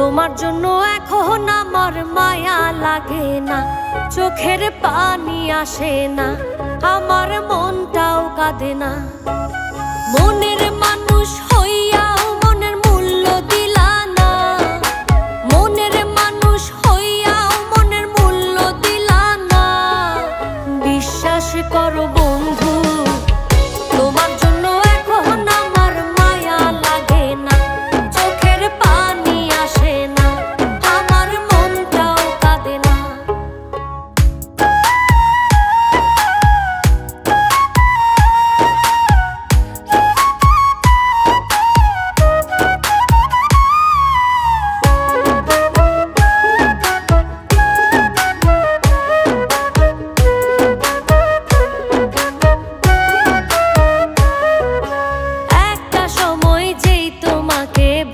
তোমার জন্য এখন আমার মায়া লাগে না, চোখের পানি আসে না, আমার মনটাও কাঁদে না। মনের মানুষ হইয়াও মনের মূল্য দিলা না, মনের মানুষ হইয়াও মনের মূল্য দিলা না। বিশ্বাস করো বন্ধু, তোমার জন্য এখন আমার মায়া লাগে না, চোখের পানি আসে না, আমার মনটাও কাঁদে না।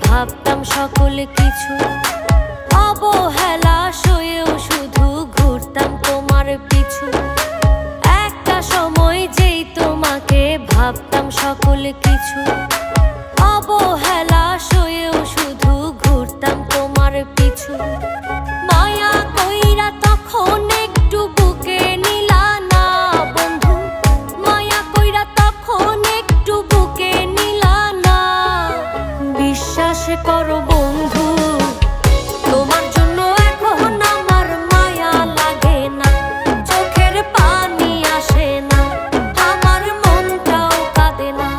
ভাবতাম সকল কিছু, অবহেলা সয়েও শুধু ঘুরতাম তোমার পিছু। একটা সময় যেই তোমাকে ভাবতাম সকল কিছু, অবহেলা সয়েও শুধু ঘুরতাম তোমার পিছু। মায়া কইরা তখন একটু বুকে নিলা না বন্ধু, মায়া কইরা তখন একটু বুকে নিলা না। বিশ্বাস করো বন্ধু, তোমার জন্য এখন আমার মায়া লাগে না, চোখের পানি আসে না, আমার মনটাও কাঁদে না।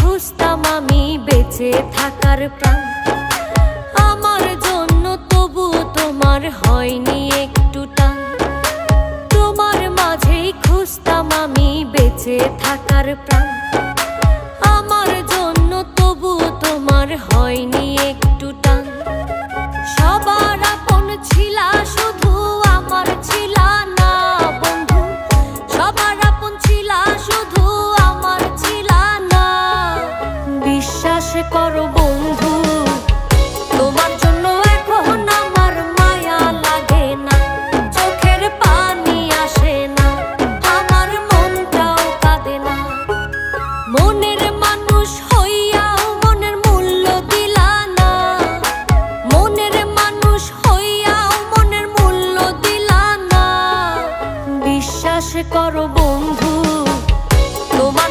খুঁজতাম আমি বেঁচে থাকার প্রাণ, আমার জন্য তবু তোমার হয়নি একটু টান। তোমার মাঝেই খুঁজতাম আমি বেঁচে থাকার প্রাণ, আমার জন্য তবু তোমার হয়নি একটু টান। সবার আপন ছিলা শুধু আমার ছিলা না বন্ধু, সবার আপন ছিলা শুধু আমার ছিলা না। বিশ্বাস করো বন্ধু, তোমার জন্য এখন আমার মায়া লাগে না, চোখের পানি আসে না, আমার মনটাও কাঁদে না। মনের মানুষ হইয়াও মনের মূল্য দিলা না, মনের মানুষ হইয়াও মনের মূল্য দিলা না। বিশ্বাস করো বন্ধু, তোমার